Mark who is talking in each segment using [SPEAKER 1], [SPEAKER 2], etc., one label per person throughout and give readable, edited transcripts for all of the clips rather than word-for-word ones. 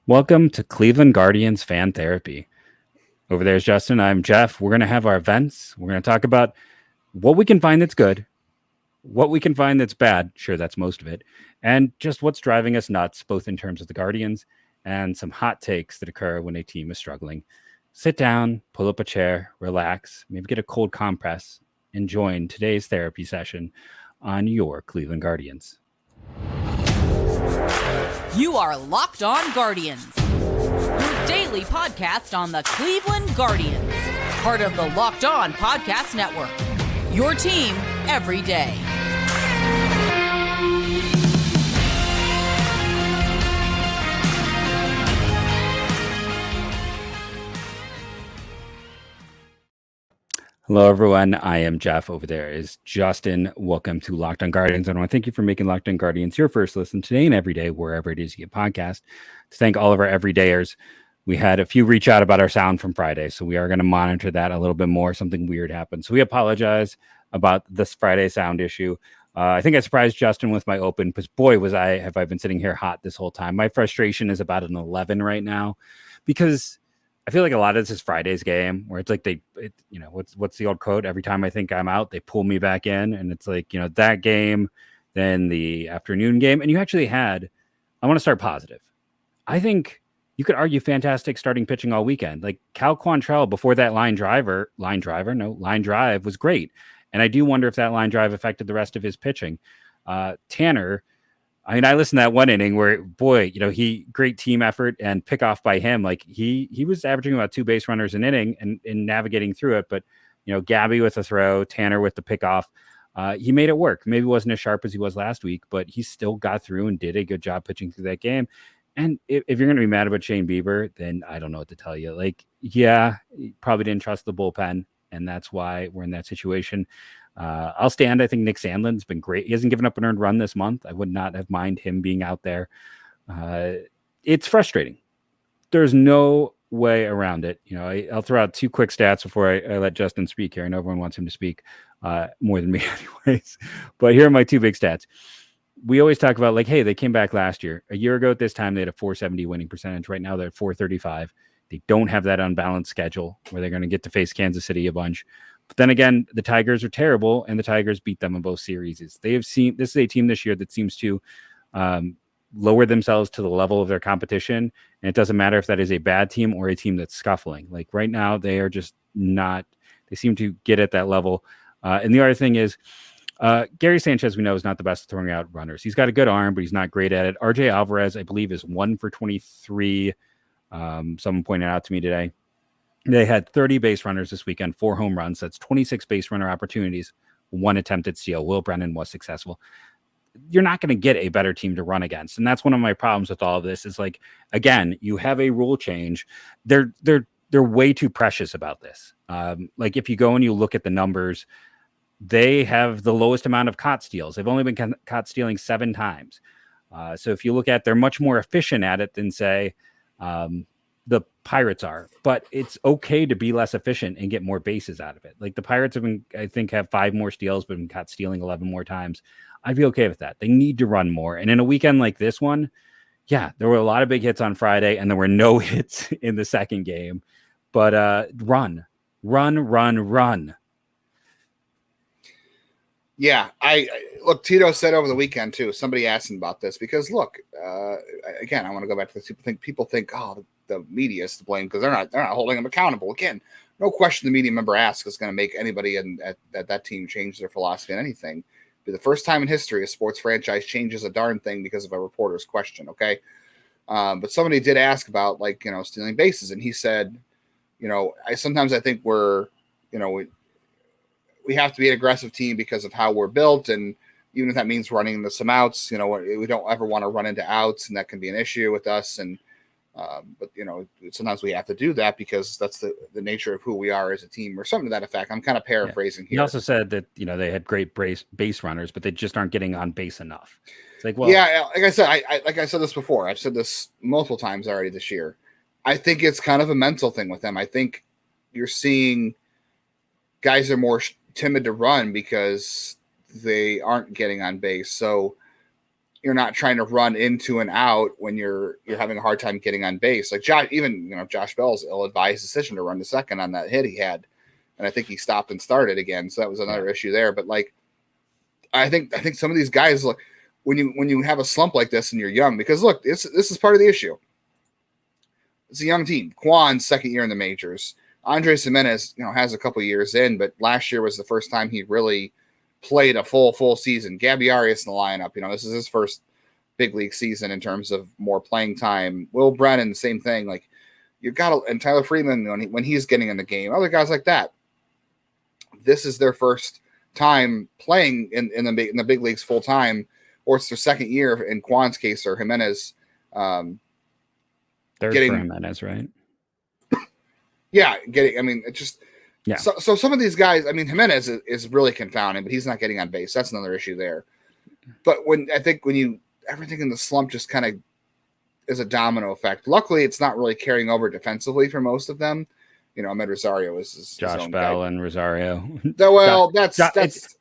[SPEAKER 1] Welcome to Cleveland Guardians Fan Therapy. Over there's Justin. I'm Jeff. We're going to have our events. We're going to talk about what we can find that's good, what we can find that's bad. Sure, that's most of it. And just what's driving us nuts, both in terms of the Guardians and some hot takes that occur when a team is struggling. Sit down, pull up a chair, relax, maybe get a cold compress, and join today's therapy session on your Cleveland Guardians.
[SPEAKER 2] You are Locked On Guardians, your daily podcast on the Cleveland Guardians, part of the Locked On Podcast Network, your team every day.
[SPEAKER 1] Hello, everyone. I am Jeff. Over there is Justin. Welcome to Locked On Guardians. I want to thank you for making Locked On Guardians your first listen today and every day, wherever it is you get podcast. To thank all of our everydayers. We had a few reach out about our sound from Friday, so we are going to monitor that a little bit more. Something weird happened. So we apologize about this Friday sound issue. I think I surprised Justin with my open, because boy, have I been sitting here hot this whole time. My frustration is about an 11 right now, because I feel like a lot of this is Friday's game, where it's like what's the old quote? Every time I think I'm out, they pull me back in, and it's like, that game, then the afternoon game, and you actually had. I want to start positive. I think you could argue fantastic starting pitching all weekend. Like Cal Quantrill before that line drive was great, and I do wonder if that line drive affected the rest of his pitching. Tanner. I mean, I listened to that one inning where, boy, he great team effort and pick off by him. Like he was averaging about 2 base runners an inning and navigating through it. But, Gabby with a throw, Tanner with the pickoff, he made it work. Maybe wasn't as sharp as he was last week, but he still got through and did a good job pitching through that game. And if you're going to be mad about Shane Bieber, then I don't know what to tell you. Like, yeah, he probably didn't trust the bullpen, and that's why we're in that situation. I'll stand. I think Nick Sandlin's been great. He hasn't given up an earned run this month. I would not have mind him being out there. It's frustrating. There's no way around it. I'll throw out 2 quick stats before I let Justin speak here. I know everyone wants him to speak more than me anyways. But here are my 2 big stats. We always talk about, like, hey, they came back last year. A year ago at this time, they had a 470 winning percentage. Right now, they're at 435. They don't have that unbalanced schedule where they're going to get to face Kansas City a bunch. But then again, the Tigers are terrible, and the Tigers beat them in both series. This is a team this year that seems to lower themselves to the level of their competition, and it doesn't matter if that is a bad team or a team that's scuffling. Like right now, they are just not. They seem to get at that level. And the other thing is, Gary Sanchez, we know, is not the best at throwing out runners. He's got a good arm, but he's not great at it. RJ Alvarez, I believe, is 1 for 23. Someone pointed out to me today. They had 30 base runners this weekend, 4 home runs. That's 26 base runner opportunities, 1 attempted steal. Will Brennan was successful. You're not going to get a better team to run against. And that's one of my problems with all of this is, like, again, you have a rule change. They're way too precious about this. Like if you go and you look at the numbers, they have the lowest amount of caught steals. They've only been caught stealing 7 times. So if you look at, they're much more efficient at it than, say, the Pirates are, but it's okay to be less efficient and get more bases out of it. Like the Pirates have 5 more steals, but been caught stealing 11 more times. I'd be okay with that. They need to run more. And in a weekend like this one, yeah, there were a lot of big hits on Friday and there were no hits in the second game, but run.
[SPEAKER 3] Yeah, I look, Tito said over the weekend too, somebody asked him about this because look, again, I want to go back to this. People think, oh, the media is to blame because they're not holding them accountable. Again, no question the media member asks is going to make anybody at that team change their philosophy on anything. It'll be the first time in history a sports franchise changes a darn thing because of a reporter's question. Okay. But somebody did ask about, like, stealing bases, and he said, sometimes I think we're, we have to be an aggressive team because of how we're built. And even if that means running some outs, we don't ever want to run into outs, and that can be an issue with us. And, but sometimes we have to do that because that's the nature of who we are as a team, or something to that effect. I'm kind of paraphrasing here.
[SPEAKER 1] He also said that, they had great base runners, but they just aren't getting on base enough. It's like, well,
[SPEAKER 3] yeah, like I said, I said this before. I've said this multiple times already this year. I think it's kind of a mental thing with them. I think you're seeing guys are more timid to run because they aren't getting on base. So you're not trying to run into and out when you're having a hard time getting on base. Like Josh Bell's ill-advised decision to run to second on that hit he had, and I think he stopped and started again, so that was another issue there. But like, I think some of these guys, like when you have a slump like this and you're young, because look, this is part of the issue. It's a young team. Kwan's second year in the majors. Andres Gimenez, has a couple years in, but last year was the first time he really played a full season. Gabby Arias in the lineup. This is his first big league season in terms of more playing time. Will Brennan, same thing. Like and Tyler Freeman when he's getting in the game. Other guys like that. This is their first time playing in the big leagues full time, or it's their second year in Kwan's case or Jimenez.
[SPEAKER 1] Third for Jimenez, right?
[SPEAKER 3] Yeah, it's just. Yeah. So some of these guys, Jimenez is really confounding, but he's not getting on base. That's another issue there. But everything in the slump just kind of is a domino effect. Luckily, it's not really carrying over defensively for most of them. Ahmed Rosario is his
[SPEAKER 1] Josh
[SPEAKER 3] own
[SPEAKER 1] Bell
[SPEAKER 3] guy.
[SPEAKER 1] And Rosario.
[SPEAKER 3] Well,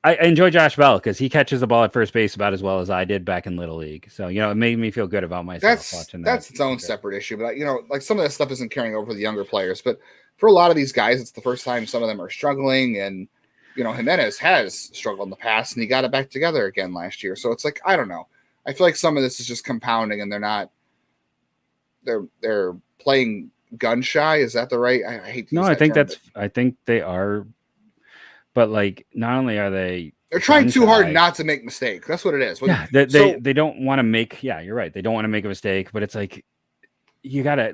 [SPEAKER 1] I enjoy Josh Bell because he catches the ball at first base about as well as I did back in Little League. So it made me feel good about myself watching that.
[SPEAKER 3] That's its own separate issue. But like some of that stuff isn't carrying over the younger players, but. For a lot of these guys, it's the first time some of them are struggling, and Jimenez has struggled in the past, and he got it back together again last year. So it's like, I don't know. I feel like some of this is just compounding, and they're playing gun shy. Is that the right? I hate to use that term,
[SPEAKER 1] I think they are, but like not only are they're
[SPEAKER 3] trying too hard not to make mistakes. That's what it is.
[SPEAKER 1] They don't want to make. Yeah, you're right. They don't want to make a mistake, but it's like. You gotta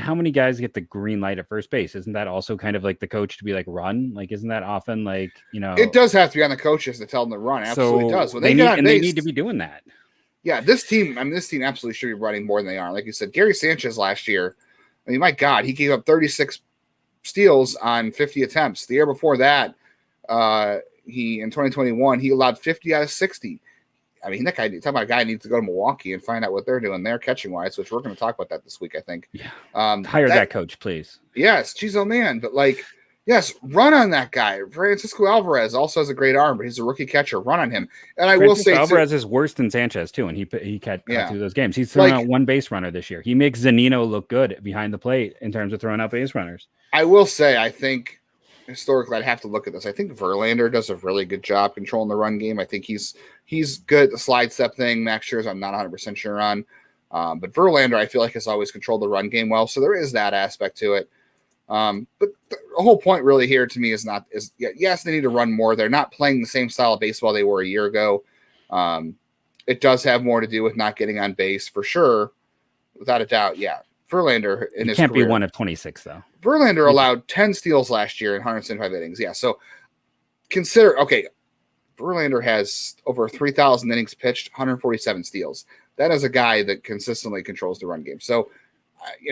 [SPEAKER 1] how many guys get the green light at first base? Isn't that also kind of like the coach to be like run? Like, isn't that often like,
[SPEAKER 3] it does have to be on the coaches to tell them to run. Absolutely does. When
[SPEAKER 1] they need to be doing that.
[SPEAKER 3] Yeah. This team absolutely should be running more than they are. Like you said, Gary Sanchez last year, my God, he gave up 36 steals on 50 attempts. The year before that, in 2021, he allowed 50 out of 60. That guy, talking about a guy needs to go to Milwaukee and find out what they're doing there catching wise, which we're going to talk about that this week, I think.
[SPEAKER 1] Yeah. Hire that coach, please.
[SPEAKER 3] Yes. Geez, oh man. But yes, run on that guy. Francisco Alvarez also has a great arm, but he's a rookie catcher. Run on him. And I will say
[SPEAKER 1] Alvarez is worse than Sanchez too. And he cut through those games. He's thrown out one base runner this year. He makes Zunino look good behind the plate in terms of throwing out base runners.
[SPEAKER 3] I will say, I think historically, I'd have to look at this. I think Verlander does a really good job controlling the run game. I think he's good at the slide step thing. Max Scherzer, I'm not 100% sure on. But Verlander, I feel like, has always controlled the run game well. So there is that aspect to it. But the whole point really here to me is yes, they need to run more. They're not playing the same style of baseball they were a year ago. It does have more to do with not getting on base for sure. Without a doubt. Yeah. Verlander in his
[SPEAKER 1] can't
[SPEAKER 3] career,
[SPEAKER 1] be one of 26 though.
[SPEAKER 3] Verlander allowed 10 steals last year in 175 innings. Yeah, so consider Verlander has over 3,000 innings pitched, 147 steals. That is a guy that consistently controls the run game. So,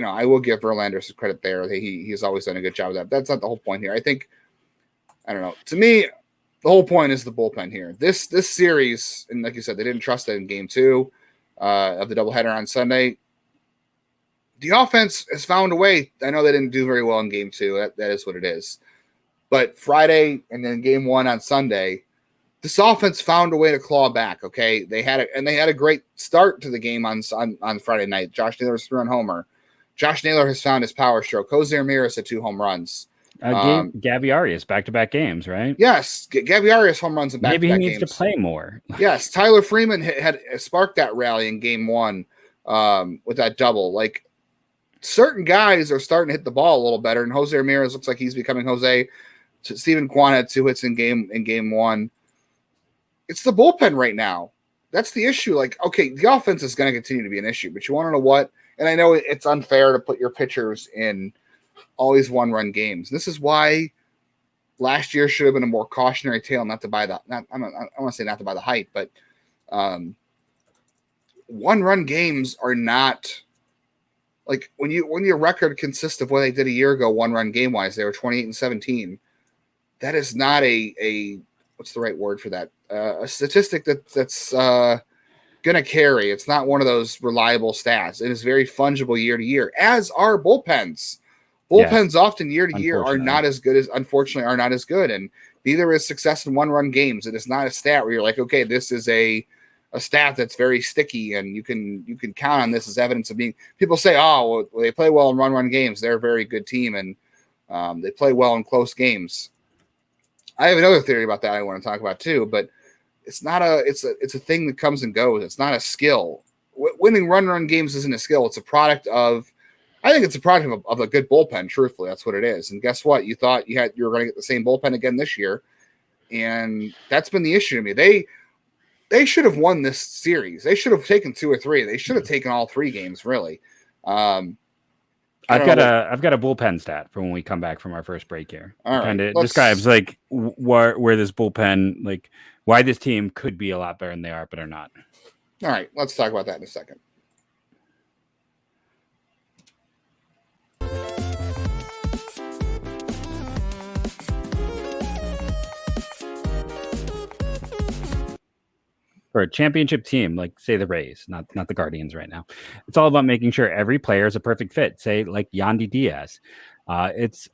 [SPEAKER 3] I will give Verlander some credit there. He's always done a good job of that. That's not the whole point here. I think, I don't know. To me, the whole point is the bullpen here. This series, and like you said, they didn't trust it in Game 2 of the doubleheader on Sunday. The offense has found a way. I know they didn't do very well in Game 2. That is what it is. But Friday and then Game 1 on Sunday, this offense found a way to claw back. Okay, they had a great start to the game on Friday night. Josh Naylor was throwing homer. Josh Naylor has found his power stroke. Jose Ramirez had 2 home runs.
[SPEAKER 1] Gabby Arias back-to-back games, right?
[SPEAKER 3] Yes, Gabby Arias home runs in back-to-back games.
[SPEAKER 1] Maybe he needs to play more.
[SPEAKER 3] Yes, Tyler Freeman had sparked that rally in Game 1 with that double. Like, certain guys are starting to hit the ball a little better, and Jose Ramirez looks like he's becoming Jose. Steven Kwan had 2 hits in game 1. It's the bullpen right now. That's the issue. Like, okay, the offense is going to continue to be an issue, but you want to know what? And I know it's unfair to put your pitchers in always one-run games. This is why last year should have been a more cautionary tale, I want to say not to buy the hype, but one-run games are not like when your record consists of what they did a year ago, one-run game-wise, they were 28-17. That is not a what's the right word for that? A statistic that's going to carry. It's not one of those reliable stats. It is very fungible year to year, as are bullpens. Bullpens often year to year are not as good, and neither is success in one-run games. It is not a stat where you're like, okay, this is a a stat that's very sticky, and you can count on this as evidence of being. People say, oh, well, they play well in run games. They're a very good team, and they play well in close games. I have another theory about that I want to talk about too, but it's not it's a thing that comes and goes. It's not a skill. Winning run games isn't a skill. It's a product of. I think it's a product of a good bullpen. Truthfully, that's what it is. And guess what? You thought you were going to get the same bullpen again this year, and that's been the issue to me. They should have won this series. They should have taken 2 or 3. They should have taken all 3 games, really.
[SPEAKER 1] I've got a bullpen stat for when we come back from our first break here.
[SPEAKER 3] All right,
[SPEAKER 1] kind of describes like where this bullpen, like why this team could be a lot better than they are, but are not.
[SPEAKER 3] All right, let's talk about that in a second.
[SPEAKER 1] For a championship team, like say the Rays, not the Guardians right now, it's all about making sure every player is a perfect fit. Say like Yandy Diaz. It's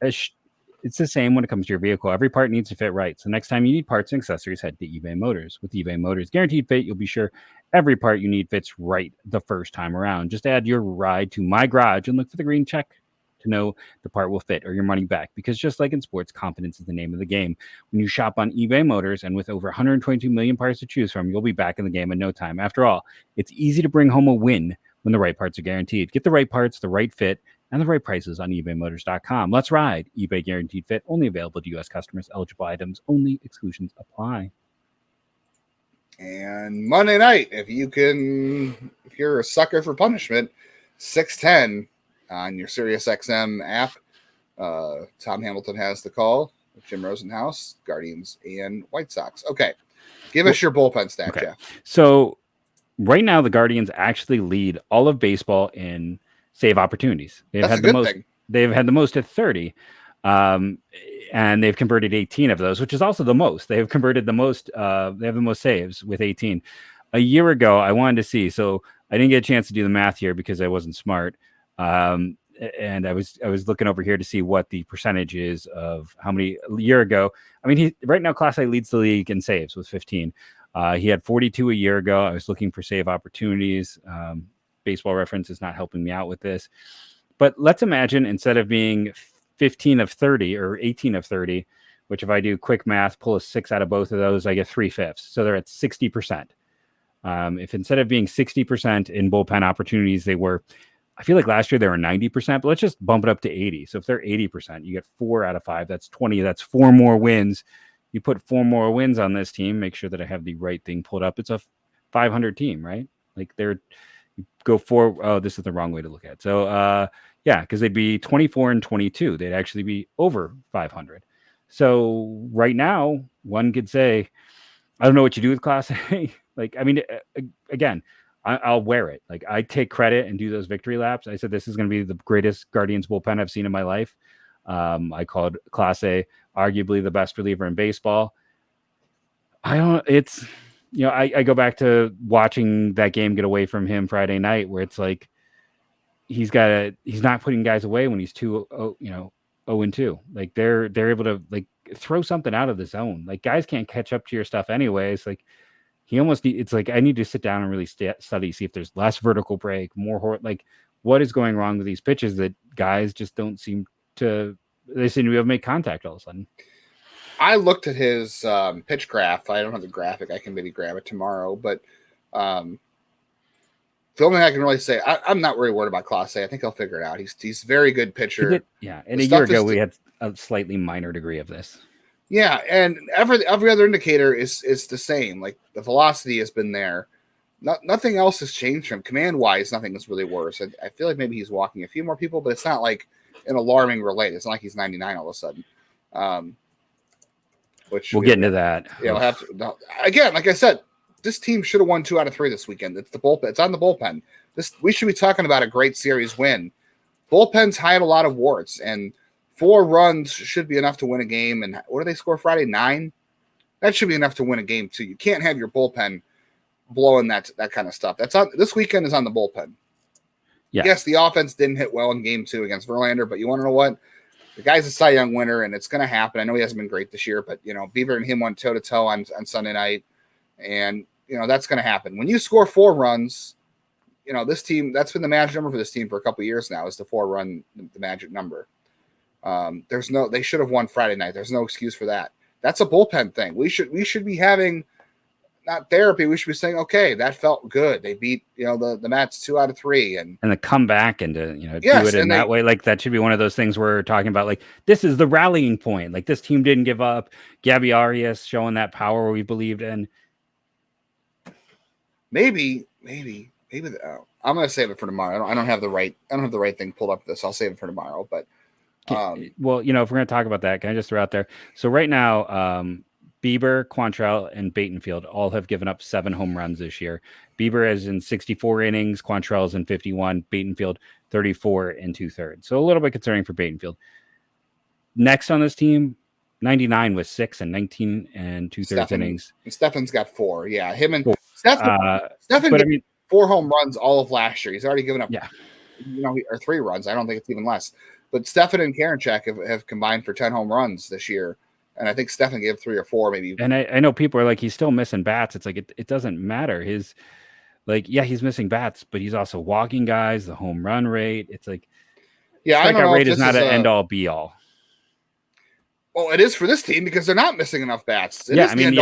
[SPEAKER 1] the same when it comes to your vehicle. Every part needs to fit right. So next time you need parts and accessories, head to eBay Motors. With eBay Motors Guaranteed Fit, you'll be sure every part you need fits right the first time around. Just add your ride to My Garage and look for the green check to know the part will fit or your money back. Because just like in sports, confidence is the name of the game. When you shop on eBay Motors and with over 122 million parts to choose from, you'll be back in the game in no time. After all, it's easy to bring home a win when the right parts are guaranteed. Get the right parts, the right fit, and the right prices on ebaymotors.com. Let's ride. eBay Guaranteed Fit, only available to U.S. customers. Eligible items only. Exclusions apply.
[SPEAKER 3] And Monday night, if you're a sucker for punishment, 6:10 on your SiriusXM app. Tom Hamilton has the call with Jim Rosenhaus, Guardians and White Sox. Okay. Give us your bullpen stat,
[SPEAKER 1] okay.
[SPEAKER 3] Jeff.
[SPEAKER 1] So right now, the Guardians actually lead all of baseball in save opportunities. They've had the most. They've had the most at 30, and they've converted 18 of those, which is also the most. They've converted the most. They have the most saves with 18. A year ago, I wanted to see. So I didn't get a chance to do the math here because I wasn't smart. And I was looking over here to see what the percentage is of how many a year ago. I mean, right now Class A leads the league in saves with 15. He had 42 a year ago. I was looking for save opportunities. Baseball Reference is not helping me out with this, but let's imagine instead of being 15 of 30 or 18 of 30, which if I do quick math, pull a 6 out of both of those, I get 3/5. So they're at 60%. If instead of being 60% in bullpen opportunities, they were, I feel like last year they were 90%, but let's just bump it up to 80. So if they're 80%, you get 4 out of 5. That's 20. That's 4 more wins. You put 4 more wins on this team. Make sure that I have the right thing pulled up. It's a 500 team, right? Like you go 4. Oh, this is the wrong way to look at it. So yeah, because they'd be 24 and 22. They'd actually be over 500. So right now, one could say, I don't know what you do with Class A. Like, I mean, again, I'll wear it. Like I take credit and do those victory laps. I said, this is going to be the greatest Guardians bullpen I've seen in my life. I called Class A arguably the best reliever in baseball. It's, you know, I go back to watching that game get away from him Friday night where it's like, he's not putting guys away when he's 0-2. Like they're able to like throw something out of the zone. Like guys can't catch up to your stuff anyways. Like it's like, I need to sit down and really study, see if there's less vertical break, more like what is going wrong with these pitches that guys just don't seem to be able to make contact all of a sudden.
[SPEAKER 3] I looked at his pitch graph. I don't have the graphic. I can maybe grab it tomorrow, but the only thing I can really say, I'm not really worried about Class A. I think I'll figure it out. He's a very good pitcher.
[SPEAKER 1] Yeah. And a year ago, we had a slightly minor degree of this.
[SPEAKER 3] Yeah, and every other indicator is the same. Like the velocity has been there. Nothing else has changed from command wise. Nothing is really worse. I feel like maybe he's walking a few more people, but it's not like an alarming rate. It's not like he's 99 all of a sudden. Which
[SPEAKER 1] we'll get into that.
[SPEAKER 3] Yeah, we'll have to. Again, like I said, this team should have won 2 out of 3 this weekend. It's the bullpen. It's on the bullpen. We should be talking about a great series win. Bullpens hide a lot of warts, and 4 runs should be enough to win a game. And what do they score Friday? 9? That should be enough to win a game too. You can't have your bullpen blowing that kind of stuff. This weekend is on the bullpen. Yeah. Yes, the offense didn't hit well in game 2 against Verlander, but you want to know what? The guy's a Cy Young winner, and it's going to happen. I know he hasn't been great this year, but Beaver and him went toe-to-toe on Sunday night. And that's going to happen. When you score 4 runs, this team, that's been the magic number for this team for a couple of years now, is the 4-run, the magic number. They should have won Friday night. There's no excuse for that. That's a bullpen thing. We should be having not therapy. We should be saying, okay, that felt good. They beat, the Mets 2 out of 3 and
[SPEAKER 1] the comeback and to, do it in that way. Like that should be one of those things we're talking about. Like this is the rallying point. Like this team didn't give up. Gabby Arias showing that power we believed in.
[SPEAKER 3] Maybe I'm going to save it for tomorrow. I don't have the right thing pulled up this. I'll save it for tomorrow, but
[SPEAKER 1] well, if we're going to talk about that, can I just throw out there? So right now, Bieber, Quantrill, and Batenfield all have given up 7 home runs this year. Bieber is in 64 innings, Quantrill is in 51, Batenfield 34 and 2/3. So a little bit concerning for Batenfield. Next on this team, 99 with 6 and 19 and 2/3 innings.
[SPEAKER 3] Stefan's got 4. Yeah, him and
[SPEAKER 1] 4.
[SPEAKER 3] Stefan gave 4 home runs all of last year. He's already given up, or 3 runs. I don't think it's even less. But Stefan and Karinchak have combined for 10 home runs this year. And I think Stefan gave 3 or 4, maybe.
[SPEAKER 1] And I know people are like, he's still missing bats. It's like, it doesn't matter. He's missing bats, but he's also walking guys, the home run rate. It's like, strikeout rate is not an end all be all.
[SPEAKER 3] Well, it is for this team because they're not missing enough bats. The
[SPEAKER 1] other thing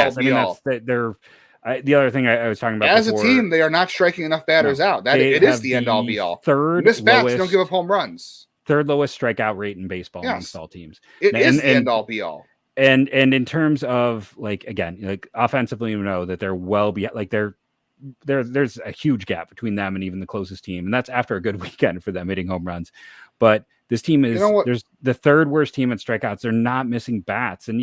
[SPEAKER 1] I was talking about
[SPEAKER 3] as before, a team, they are not striking enough batters out. It is the end all be all. Missed bats don't give up home runs.
[SPEAKER 1] 3rd lowest strikeout rate in baseball amongst all teams.
[SPEAKER 3] It is the end all be all.
[SPEAKER 1] And in terms of offensively, that they're well be like there's a huge gap between them and even the closest team, and that's after a good weekend for them hitting home runs. But this team is there's the 3rd worst team at strikeouts. They're not missing bats, and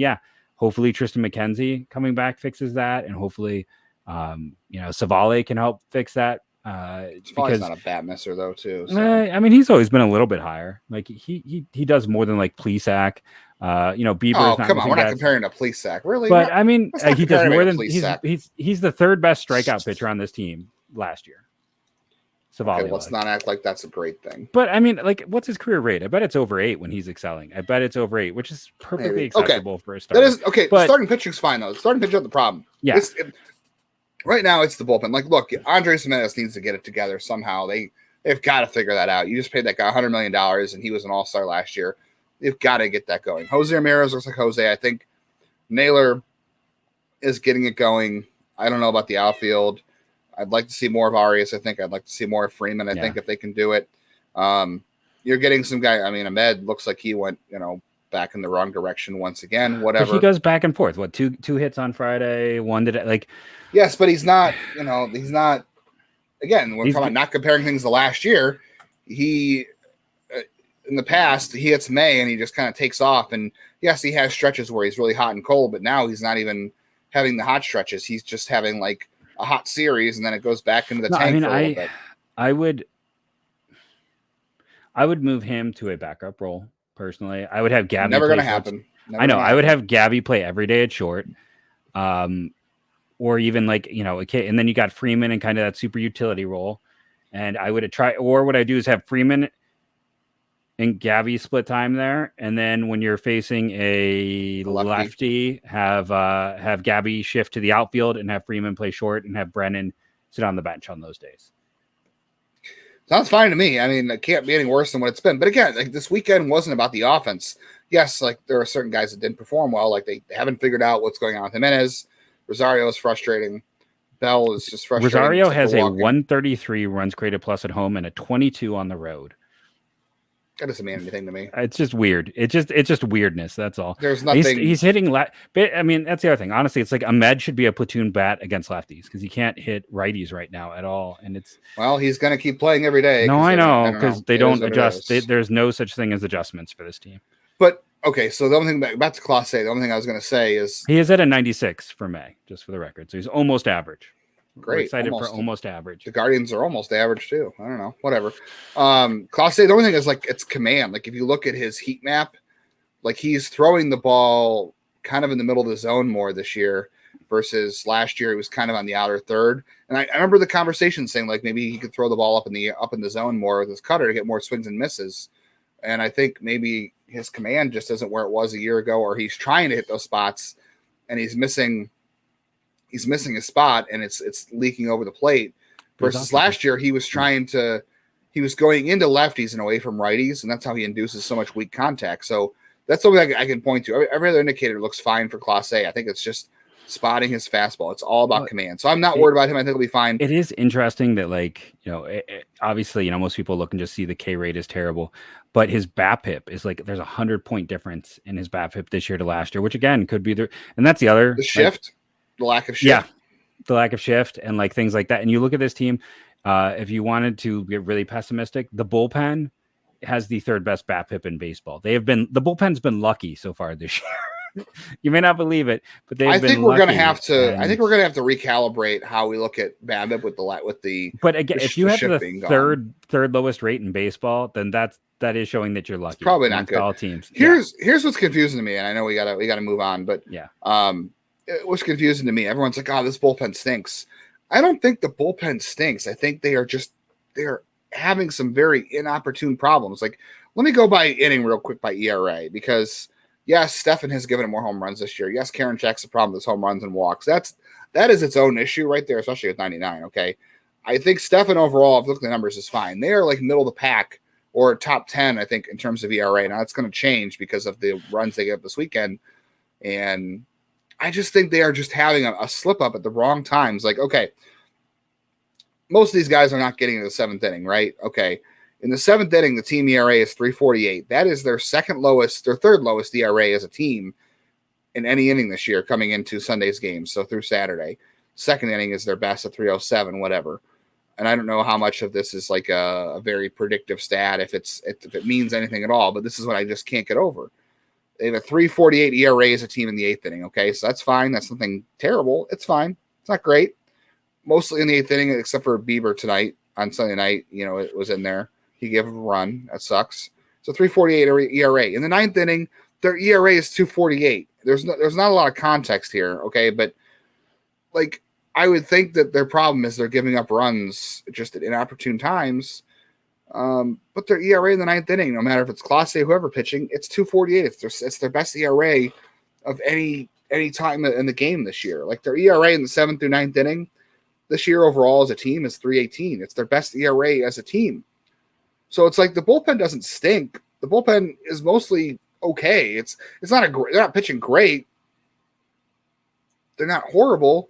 [SPEAKER 1] hopefully Tristan McKenzie coming back fixes that, and hopefully Savale can help fix that.
[SPEAKER 3] Because not a bat misser though too. So.
[SPEAKER 1] I mean, he's always been a little bit higher. Like he does more than like Plesac. Bieber.
[SPEAKER 3] Oh, come on, we're not comparing to Plesac, really.
[SPEAKER 1] But I mean, he does more than he's the 3rd best strikeout pitcher on this team last year. Savali.
[SPEAKER 3] Okay, let's not act like that's a great thing.
[SPEAKER 1] But I mean, what's his career rate? I bet it's over 8 when he's excelling. I bet it's over 8, which is perfectly acceptable for a starter.
[SPEAKER 3] That is okay. But starting pitching's fine though. Starting pitcher is the problem.
[SPEAKER 1] Yeah.
[SPEAKER 3] Right now, it's the bullpen. Like, look, Andres Jimenez needs to get it together somehow. They've got to figure that out. You just paid that guy $100 million, and he was an all-star last year. They've got to get that going. Jose Ramirez looks like Jose. I think Naylor is getting it going. I don't know about the outfield. I'd like to see more of Arias. I think I'd like to see more of Freeman. I think if they can do it. You're getting some guy. I mean, Ahmed looks like he went, back in the wrong direction once again. Whatever.
[SPEAKER 1] But he goes back and forth. What, two hits on Friday? One did like.
[SPEAKER 3] Yes, but he's not. He's not. Again, we're talking about not comparing things to last year. He, in the past, he hits May and he just kind of takes off. And yes, he has stretches where he's really hot and cold, but now he's not even having the hot stretches. He's just having like a hot series, and then it goes back into the tank. I mean, for a little bit.
[SPEAKER 1] I would move him to a backup role personally. I would have Gabby.
[SPEAKER 3] Never going to happen.
[SPEAKER 1] I would have Gabby play every day at short. Or even and then you got Freeman in kind of that super utility role. And I would have what I do is have Freeman and Gabby split time there. And then when you're facing a lefty, have Gabby shift to the outfield and have Freeman play short and have Brennan sit on the bench on those days.
[SPEAKER 3] Sounds fine to me. I mean, it can't be any worse than what it's been. But again, this weekend wasn't about the offense. Yes, there are certain guys that didn't perform well. Like they haven't figured out what's going on with Jimenez. Rosario is frustrating. Bell is just frustrating.
[SPEAKER 1] Rosario has a 133 runs created plus at home and a 22 on the road.
[SPEAKER 3] That doesn't mean anything to me.
[SPEAKER 1] It's just weird. It's just weirdness. That's all.
[SPEAKER 3] There's nothing.
[SPEAKER 1] He's hitting. But I mean, that's the other thing. Honestly, it's like Ahmed should be a platoon bat against lefties because he can't hit righties right now at all. And
[SPEAKER 3] he's going to keep playing every day.
[SPEAKER 1] No, I know because they don't adjust. There's no such thing as adjustments for this team.
[SPEAKER 3] But okay, so the only thing back to Clase, the only thing I was going to say is
[SPEAKER 1] he is at a 96 for May, just for the record. So he's almost average.
[SPEAKER 3] Great.
[SPEAKER 1] We're excited for almost average.
[SPEAKER 3] The Guardians are almost average too. I don't know. Whatever. Clase, the only thing is it's command. Like if you look at his heat map, he's throwing the ball kind of in the middle of the zone more this year versus last year. He was kind of on the outer third. And I remember the conversation saying maybe he could throw the ball up in the zone more with his cutter to get more swings and misses. And I think maybe his command just isn't where it was a year ago, or he's trying to hit those spots and he's missing he's missing his spot and it's leaking over the plate. Versus last year, he was going into lefties and away from righties, and that's how he induces so much weak contact. So that's something I can point to. Every other indicator looks fine for Clase A. I think it's just spotting his fastball. It's all about command. So I'm not worried about him. I think he'll be fine.
[SPEAKER 1] It is interesting that, like, obviously, most people look and just see the K rate is terrible, but his BABIP is like, there's 100-point difference in his BABIP this year to last year, which again could be and that's the other
[SPEAKER 3] shift, the lack of shift.
[SPEAKER 1] Yeah, the lack of shift and like things like that. And you look at this team, if you wanted to get really pessimistic, the bullpen has the third best BABIP in baseball. The bullpen's been lucky so far this year. You may not believe it, but I think we're going to have to
[SPEAKER 3] recalibrate how we look at BABIP with the.
[SPEAKER 1] But again, if you have the third lowest rate in baseball, then that is showing that you're lucky.
[SPEAKER 3] It's probably not good.
[SPEAKER 1] All teams.
[SPEAKER 3] Here's what's confusing to me, and I know we gotta move on, but what's confusing to me? Everyone's like, "Oh, this bullpen stinks." I don't think the bullpen stinks. I think they're having some very inopportune problems. Like, let me go by inning real quick by ERA, because yes, Stefan has given him more home runs this year. Yes, Karen Check's a problem with his home runs and walks. That is its own issue right there, especially with 99. Okay, I think Stefan overall, if you look at the numbers, is fine. They are like middle of the pack or top 10, I think, in terms of ERA. Now that's going to change because of the runs they gave up this weekend, and I just think they are just having a slip up at the wrong times. Like, okay, most of these guys are not getting to the seventh inning, right? Okay. In the seventh inning, the team ERA is 3.48. That is their third lowest ERA as a team in any inning this year coming into Sunday's games. So through Saturday, second inning is their best at 3.07, whatever. And I don't know how much of this is like a very predictive stat, if it means anything at all, but this is what I just can't get over. They have a 3.48 ERA as a team in the eighth inning. Okay, so that's fine. That's nothing terrible. It's fine. It's not great. Mostly in the eighth inning, except for Bieber tonight on Sunday night. It was in there. He gave him a run. That sucks. So 3.48 ERA. In the ninth inning, their ERA is 2.48. There's not a lot of context here. Okay, but like, I would think that their problem is they're giving up runs just at inopportune times. But their ERA in the ninth inning, no matter if it's Clase, whoever pitching, it's 2.48. It's their best ERA of any time in the game this year. Like, their ERA in the seventh through ninth inning this year overall as a team is 3.18. It's their best ERA as a team. So it's like the bullpen doesn't stink. The bullpen is mostly okay. It's not they're not pitching great. They're not horrible.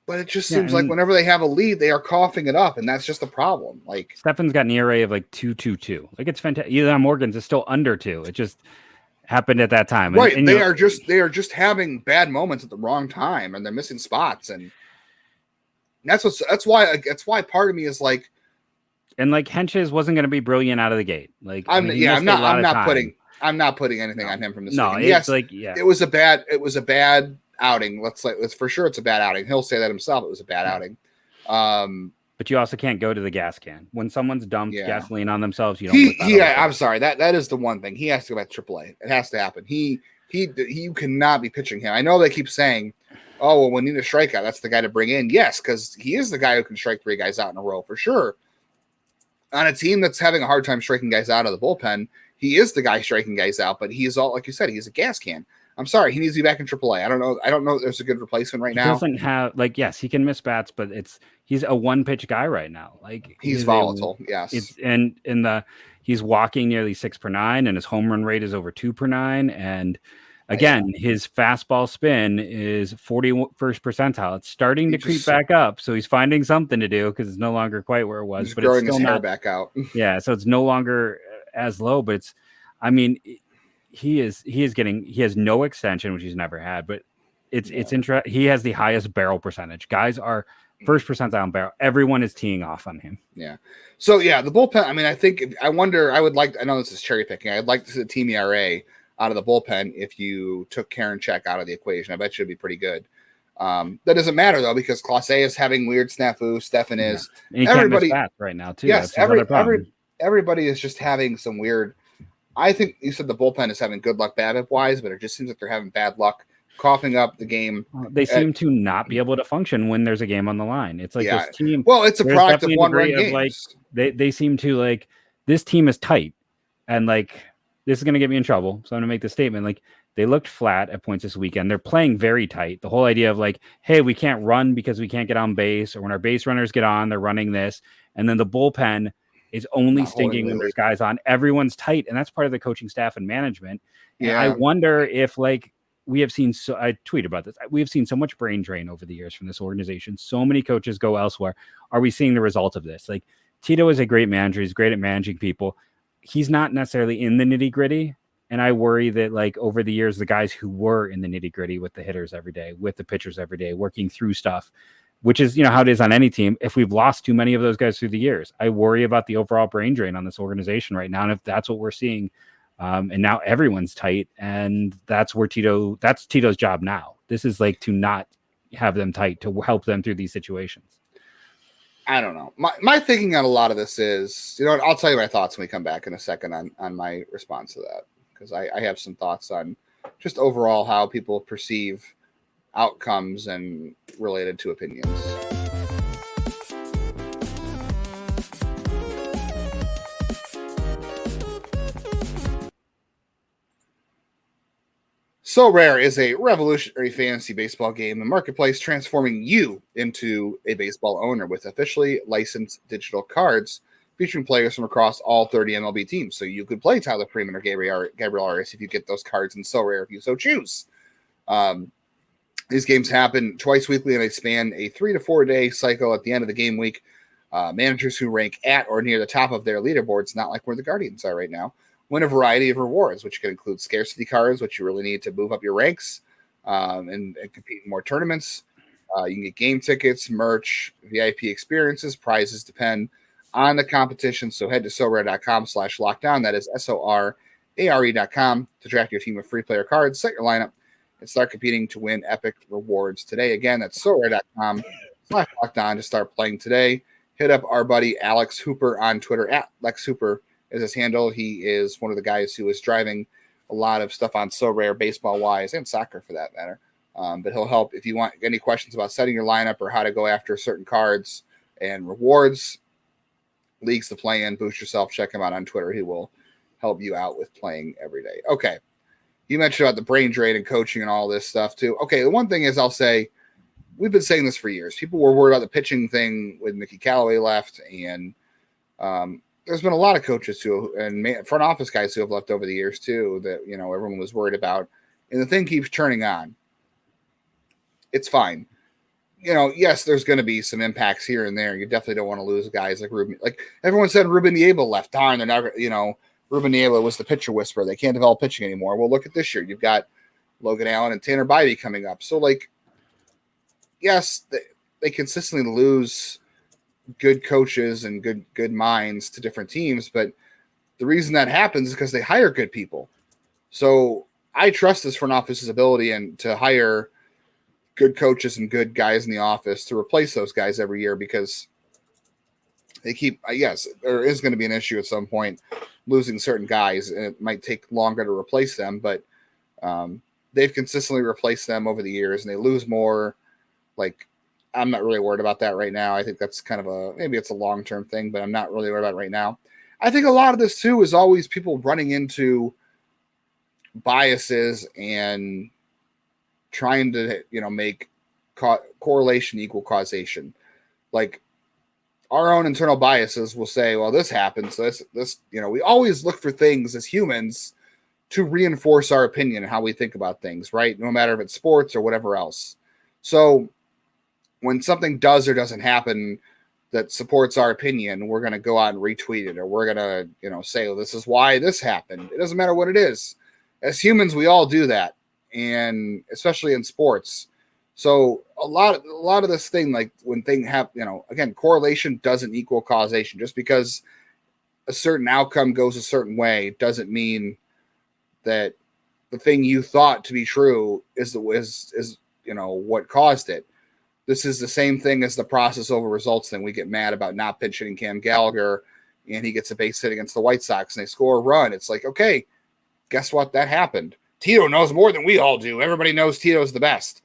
[SPEAKER 3] But it just seems like whenever they have a lead, they are coughing it up, and that's just a problem. Like,
[SPEAKER 1] Stefan's got an ERA of like 2.22. Like, it's fantastic. Elon Morgan's is still under 2. It just happened at that time.
[SPEAKER 3] Right. And they are just having bad moments at the wrong time, and they're missing spots, and that's why part of me is like,
[SPEAKER 1] and like, Henches wasn't going to be brilliant out of the gate. Like,
[SPEAKER 3] I'm not putting anything on him from this.
[SPEAKER 1] No,
[SPEAKER 3] yes, it was a bad outing. Let's for sure it's a bad outing. He'll say that himself. It was a bad outing.
[SPEAKER 1] But you also can't go to the gas can when someone's dumped gasoline on themselves. You don't.
[SPEAKER 3] I'm sorry. That is the one thing. He has to go back to AAA. It has to happen. You cannot be pitching him. I know they keep saying, "Oh, well, we need a strikeout. That's the guy to bring in." Yes, because he is the guy who can strike 3 guys out in a row for sure. On a team that's having a hard time striking guys out of the bullpen, he is the guy striking guys out. But he is all, like you said, he's a gas can. I'm sorry, he needs to be back in AAA. I don't know if there's a good replacement right now.
[SPEAKER 1] He doesn't have, like, yes, he can miss bats, but he's a one-pitch guy right now. Like,
[SPEAKER 3] he's volatile. Yes.
[SPEAKER 1] He's walking nearly 6 per 9, and his home run rate is over 2 per 9. And again, his fastball spin is 41st percentile. It's starting to creep back up, so he's finding something to do because it's no longer quite where it was.
[SPEAKER 3] He's
[SPEAKER 1] but
[SPEAKER 3] growing
[SPEAKER 1] it's still
[SPEAKER 3] his hair back out.
[SPEAKER 1] Yeah, so it's no longer as low, but he has no extension, which he's never had, but it's interesting. He has the highest barrel percentage. Guys are first percentile barrel. Everyone is teeing off on him.
[SPEAKER 3] Yeah. So the bullpen, I know this is cherry picking. I'd like to see the team ERA out of the bullpen if you took Karen Check out of the equation. I bet you it'd be pretty good. That doesn't matter though, because Clase is having weird snafu. Stefan is.
[SPEAKER 1] And everybody can't miss right now too.
[SPEAKER 3] Yes, everybody is just having some weird. I think you said the bullpen is having good luck BABIP wise, but it just seems like they're having bad luck coughing up the game.
[SPEAKER 1] They seem to not be able to function when there's a game on the line. It's like this team.
[SPEAKER 3] Well, it's a product of one-run games.
[SPEAKER 1] Like they seem to, like, this team is tight, and like, this is going to get me in trouble. So I'm going to make the statement. Like, They looked flat at points this weekend. They're playing very tight. The whole idea of like, hey, we can't run because we can't get on base, or when our base runners get on, they're running this. And then the bullpen is only stinking when there's guys on. Everyone's tight. And that's part of the coaching staff and management. And I wonder if like we have seen, so I tweet about this. We have seen so much brain drain over the years from this organization. So many coaches go elsewhere. Are we seeing the result of this? Like Tito is a great manager. He's great at managing people. He's not necessarily in the nitty gritty. And I worry that like over the years, the guys who were in the nitty gritty with the hitters every day, with the pitchers every day, working through stuff, which is, you know, how it is on any team. If we've lost too many of those guys through the years, I worry about the overall brain drain on this organization right now. And if that's what we're seeing, and now everyone's tight, and that's Tito's job now. This is like to not have them tight, to help them through these situations.
[SPEAKER 3] I don't know. My thinking on a lot of this is, you know, I'll tell you my thoughts when we come back in a second on my response to that. Because I have some thoughts on just overall how people perceive outcomes and related to opinions. Sorare is a revolutionary fantasy baseball game in the marketplace, transforming you into a baseball owner with officially licensed digital cards featuring players from across all 30 MLB teams. So you could play Tyler Freeman or Gabriel Arias if you get those cards in Sorare if you so choose. These games happen twice weekly, and they span a 3 to 4 day cycle at the end of the game week. Managers who rank at or near the top of their leaderboards, not like where the Guardians are right now, win a variety of rewards, which can include scarcity cards, which you really need to move up your ranks and compete in more tournaments. You can get game tickets, merch, VIP experiences. Prizes depend on the competition. So head to sorare.com/lockdown. That is SORARE.com to draft your team of free player cards, set your lineup, and start competing to win epic rewards today. Again, that's sorare.com/lockdown to start playing today. Hit up our buddy Alex Hooper on Twitter at Lex Hooper is his handle. He is one of the guys who is driving a lot of stuff on Sorare baseball wise and soccer for that matter. But he'll help if you want any questions about setting your lineup or how to go after certain cards and rewards, leagues to play in, boost yourself. Check him out on Twitter. He will help you out with playing every day. Okay. You mentioned about the brain drain and coaching and all this stuff too. Okay. The one thing is I'll say, we've been saying this for years. People were worried about the pitching thing with Mickey Callaway left. And there's been a lot of coaches too, and front office guys who have left over the years too, that, you know, everyone was worried about. And the thing keeps turning on. It's fine. You know, yes, there's going to be some impacts here and there. You definitely don't want to lose guys like Ruben. Like everyone said, Ruben Niebla left. Darn, they're not. You know, Ruben Niebla was the pitcher whisperer. They can't develop pitching anymore. Well, look at this year. You've got Logan Allen and Tanner Bybee coming up. So, like, yes, they consistently lose good coaches and good minds to different teams. But the reason that happens is because they hire good people. So I trust this front office's ability and to hire good coaches and good guys in the office to replace those guys every year, because they keep, yes, there is going to be an issue at some point losing certain guys, and it might take longer to replace them, but they've consistently replaced them over the years, and they lose more. Like, I'm not really worried about that right now. I think that's kind of maybe it's a long-term thing, but I'm not really worried about it right now. I think a lot of this too is always people running into biases and trying to, you know, make correlation equal causation. Like our own internal biases will say, well, this happens. So this, you know, we always look for things as humans to reinforce our opinion and how we think about things, right? No matter if it's sports or whatever else. So when something does or doesn't happen that supports our opinion, we're going to go out and retweet it, or we're going to, you know, say, well, this is why this happened. It doesn't matter what it is. As humans, we all do that. And especially in sports. So a lot of this thing, like when things happen, you know, again, correlation doesn't equal causation. Just because a certain outcome goes a certain way doesn't mean that the thing you thought to be true is you know, what caused it. This is the same thing as the process over results thing. We get mad about not pinch hitting Cam Gallagher, and he gets a base hit against the White Sox and they score a run. It's like, okay, guess what? That happened. Tito knows more than we all do. Everybody knows Tito's the best.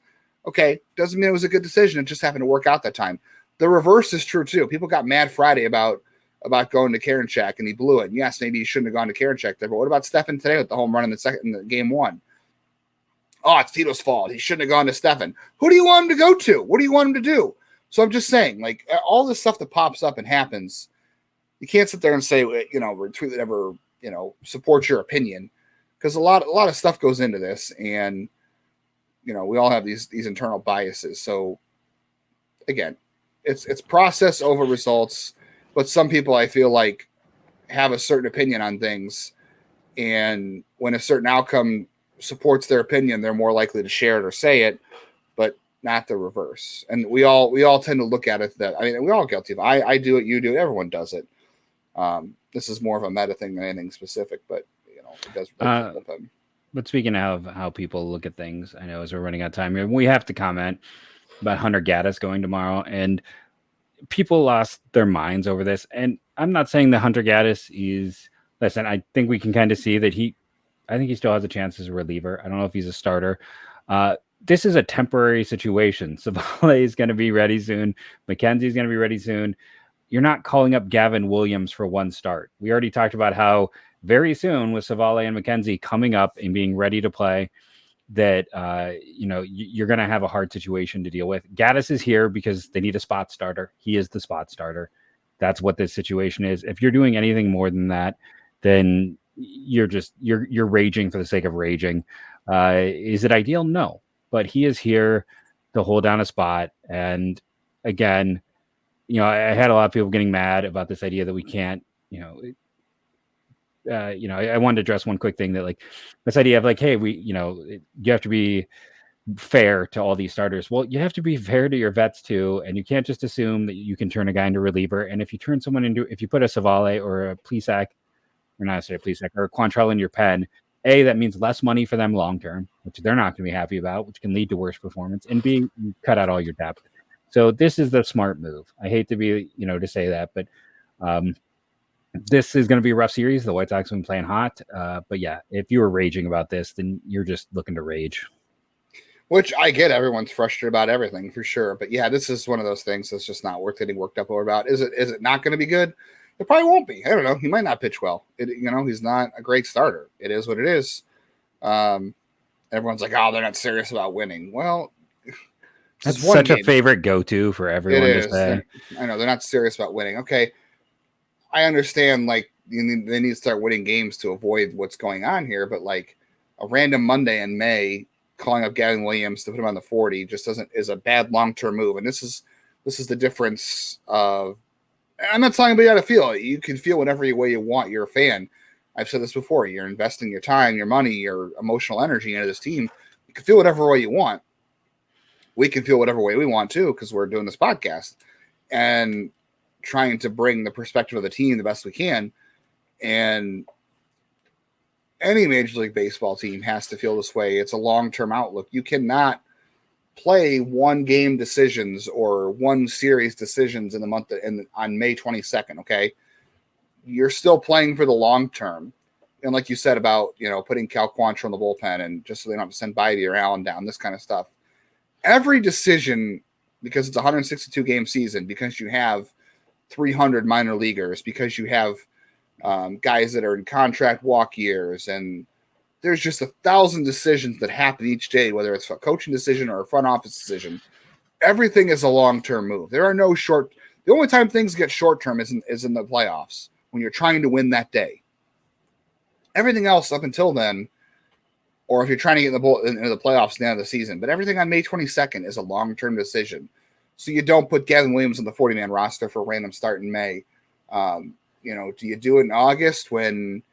[SPEAKER 3] Okay, doesn't mean it was a good decision. It just happened to work out that time. The reverse is true too. People got mad Friday about going to Karinchak, and he blew it. And yes, maybe he shouldn't have gone to Karinchak there. But what about Stefan today with the home run in the game one? oh, it's Tito's fault. He shouldn't have gone to Stefan. Who do you want him to go to? What do you want him to do? So I'm just saying, like, all this stuff that pops up and happens, you can't sit there and say, retweet whatever, support your opinion, because a lot of stuff goes into this, and we all have these internal biases. So again, it's process over results, but some people, I feel like, have a certain opinion on things, and when a certain outcome supports their opinion, they're more likely to share it or say it, but not the reverse. And we all tend to look at it that, I mean, we're all guilty of it. I do it, you do it, everyone does it. This is more of a meta thing than anything specific, but it does happen.
[SPEAKER 1] But speaking of how people look at things, I know as we're running out of time here, we have to comment about Hunter Gaddis going tomorrow, and people lost their minds over this. And I'm not saying that Hunter Gaddis is, listen, I think we can kind of see that I think he still has a chance as a reliever. I don't know if he's a starter. This is a temporary situation. Savale is going to be ready soon. McKenzie's going to be ready soon. You're not calling up Gavin Williams for one start. We already talked about how very soon with Savale and McKenzie coming up and being ready to play, that you're going to have a hard situation to deal with. Gaddis is here because they need a spot starter. He is the spot starter. That's what this situation is. If you're doing anything more than that, then you're raging for the sake of raging. Is it ideal? No, but he is here to hold down a spot. And again, I had a lot of people getting mad about this idea that we can't, I wanted to address one quick thing, that like this idea of like, hey, you have to be fair to all these starters. Well, you have to be fair to your vets too, and you can't just assume that you can turn a guy into reliever. And if you put a Savale or a Plesac, or not necessarily a Plesac, or a Quantrell in your pen, A, that means less money for them long term, which they're not going to be happy about, which can lead to worse performance. And B, you cut out all your depth. So this is the smart move. I hate to be, to say that, but this is going to be a rough series. The White Sox have been playing hot. But yeah, if you were raging about this, then you're just looking to rage.
[SPEAKER 3] Which I get, everyone's frustrated about everything for sure. But yeah, this is one of those things that's just not worth getting worked up over about. Is it not going to be good? It probably won't be. I don't know. He might not pitch well. He's not a great starter. It is what it is. Everyone's like, oh, they're not serious about winning. Well,
[SPEAKER 1] that's such a favorite go-to for everyone to say.
[SPEAKER 3] I know they're not serious about winning. Okay, I understand. Like they need to start winning games to avoid what's going on here. But like a random Monday in May, calling up Gavin Williams to put him on the 40 just is a bad long-term move. And this is the difference of. I'm not telling anybody how to feel. You can feel whatever way you want. You're a fan. I've said this before. You're investing your time, your money, your emotional energy into this team. You can feel whatever way you want. We can feel whatever way we want too, because we're doing this podcast and trying to bring the perspective of the team the best we can. And any Major League Baseball team has to feel this way. It's a long-term outlook. You cannot play one game decisions or one series decisions in the month on May 22nd. Okay. You're still playing for the long term. And like you said about, putting Cal Quantrill in the bullpen and just so they don't have to send Beide or Allen down, this kind of stuff. Every decision, because it's a 162 game season, because you have 300 minor leaguers, because you have guys that are in contract walk years, and there's just 1,000 decisions that happen each day, whether it's a coaching decision or a front office decision. Everything is a long-term move. There are no short. The only time things get short-term is in the playoffs when you're trying to win that day. Everything else up until then, or if you're trying to get into the playoffs at the end of the season, but everything on May 22nd is a long-term decision. So you don't put Gavin Williams on the 40-man roster for a random start in May. Do you do it in August when,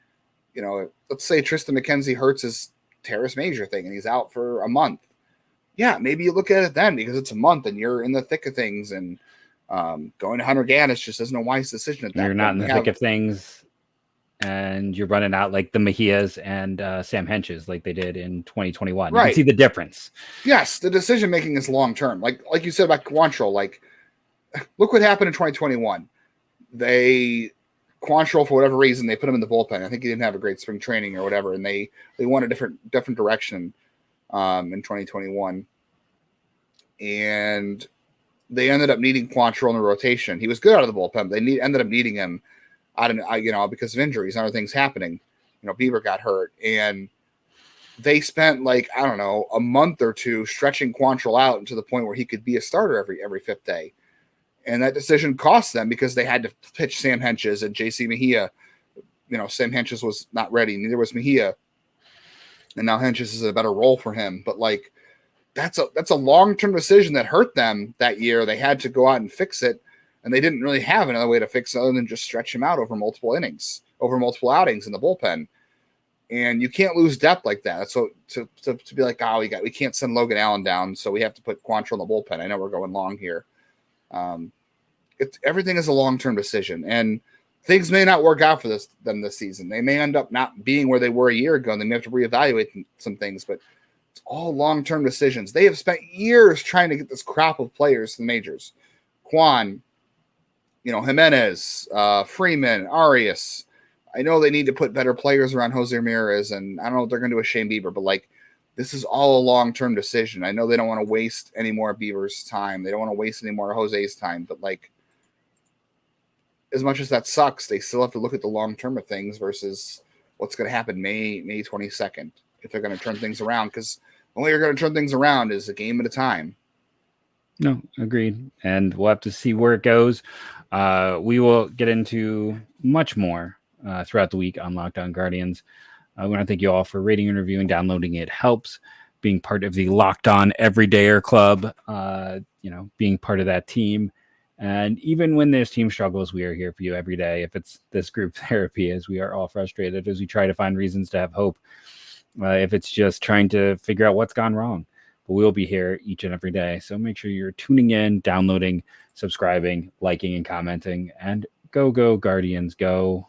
[SPEAKER 3] let's say Tristan McKenzie hurts his teres major thing and he's out for a month? Yeah, maybe you look at it then because it's a month and you're in the thick of things, and going to Hunter Gaddis just isn't a wise decision at that point.
[SPEAKER 1] You're not in the thick of things, and you're running out like the Mejias and Sam Henches like they did in 2021. Right. You can see the difference.
[SPEAKER 3] Yes, the decision making is long term. Like you said about Quantrill, like look what happened in 2021. Quantrill, for whatever reason, they put him in the bullpen. I think he didn't have a great spring training or whatever, and they went a different direction in 2021. And they ended up needing Quantrill in the rotation. He was good out of the bullpen, but they ended up needing him because of injuries and other things happening. Bieber got hurt, and they spent like, I don't know, a month or two stretching Quantrill out to the point where he could be a starter every fifth day. And that decision cost them because they had to pitch Sam Hentges and JC Mejia. Sam Hentges was not ready. Neither was Mejia. And now Hentges is a better role for him. But like, that's a long-term decision that hurt them that year. They had to go out and fix it. And they didn't really have another way to fix it other than just stretch him out over multiple innings, over multiple outings in the bullpen. And you can't lose depth like that. So to be like, we can't send Logan Allen down, so we have to put Quantrill in the bullpen. I know we're going long here. Everything is a long-term decision, and things may not work out for them this season. They may end up not being where they were a year ago, and they may have to reevaluate some things, but it's all long-term decisions. They have spent years trying to get this crop of players to the majors. Quan, Jimenez, Freeman, Arias. I know they need to put better players around Jose Ramirez, and I don't know what they're going to do with Shane Bieber, but like, this is all a long-term decision. I know they don't want to waste any more of Bieber's time. They don't want to waste any more of Jose's time, but like, as much as that sucks, they still have to look at the long-term of things versus what's going to happen May 22nd if they're going to turn things around, because the only way you're going to turn things around is a game at a time.
[SPEAKER 1] No, agreed. And we'll have to see where it goes. We will get into much more throughout the week on Locked On Guardians. I want to thank you all for rating and reviewing, downloading. It helps. Being part of the Locked On Everydayer Club, being part of that team. And even when this team struggles, we are here for you every day. If it's this group therapy, as we are all frustrated, as we try to find reasons to have hope. If it's just trying to figure out what's gone wrong. But we'll be here each and every day. So make sure you're tuning in, downloading, subscribing, liking, and commenting. And go Guardians, go.